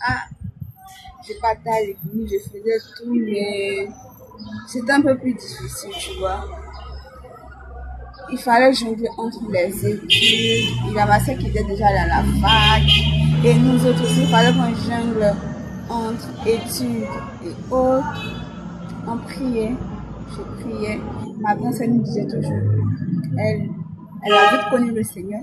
Ah, j'ai pas à l'église, je faisais tout, mais c'était un peu plus difficile, tu vois. Il fallait jongler entre les études. Il y a ma soeur qui était déjà dans la fac. Et nous autres aussi, il fallait qu'on jongle entre études et autres. On priait. Je priais. Ma grand-sœur nous disait toujours. Elle, elle a vite connu le Seigneur.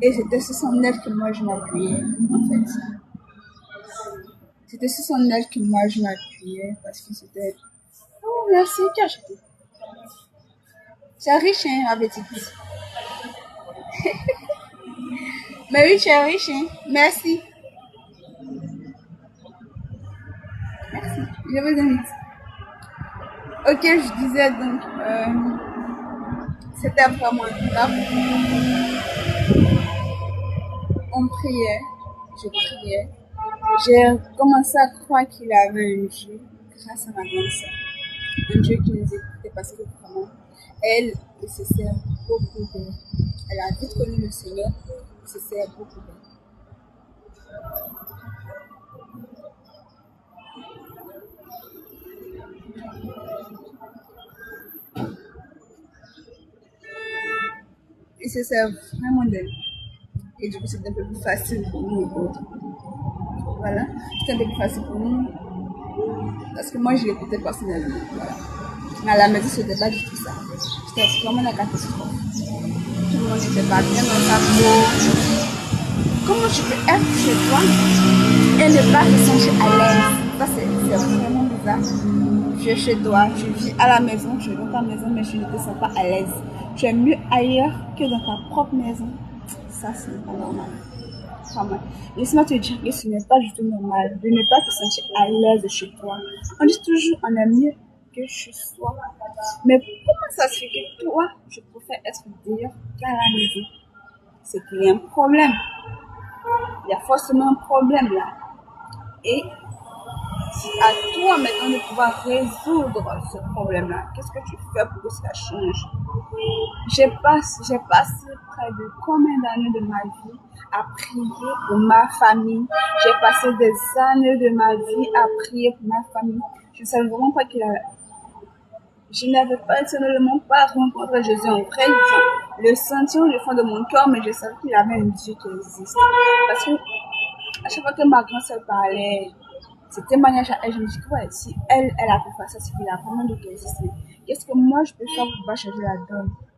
Et c'était sur son aide que moi je m'appuyais, en fait. C'était sur son aide que moi je m'appuyais parce que c'était. Oh, merci, tu as acheté. C'est riche, hein, avait-il dit. Mais oui, tu es riche, hein. Merci. Merci. Je vous invite. Ok, je disais donc, c'était vraiment grave. On priait, je priais. J'ai commencé à croire qu'il avait un Dieu grâce à ma grande sœur. Un Dieu qui nous écoutait parce que vraiment, elle se sert beaucoup d'elle. Elle a vite connu le Seigneur, elle se sert beaucoup d'elle. Elle se sert vraiment d'elle. Et du coup, c'est un peu plus facile pour nous autres. Voilà, c'est un peu plus facile pour nous parce que moi, je l'écoutais personnellement. Voilà. Mais à la maison, ce n'était pas du tout ça. C'était vraiment la catastrophe. Tout le monde n'était pas bien dans sa peau. Comment tu peux être chez toi et ne pas te sentir à l'aise? Ça, c'est vraiment bizarre. Tu es chez toi, tu vis à la maison, tu es dans ta maison, mais tu ne te sens pas à l'aise. Tu es mieux ailleurs que dans ta propre maison. Ça, ce n'est pas normal. Laisse-moi te dire que ce n'est pas du tout normal de ne pas te sentir à l'aise chez toi. On dit toujours on est mieux que chez soi. Mais comment ça se fait que toi, tu préfères être dehors qu'à la maison? C'est qu'il y a un problème. Il y a forcément un problème là. Et c'est à toi maintenant de pouvoir résoudre ce problème-là. Qu'est-ce que tu fais pour que ça change? J'ai passé près de combien d'années de ma vie à prier pour ma famille. J'ai passé des années de ma vie à prier pour ma famille. Je ne savais vraiment pas qu'il avait. Je n'avais personnellement pas rencontré Jésus en vrai. Le sentir au fond de mon cœur, mais je savais qu'il y avait un Dieu qui existe. Parce que à chaque fois que ma grand-sœur parlait, ce témoignage à elle, je me dis que ouais, si elle a pu faire ça, c'est qu'il y a vraiment Dieu qui existe. Qu'est-ce que moi je peux faire pour pouvoir changer la donne?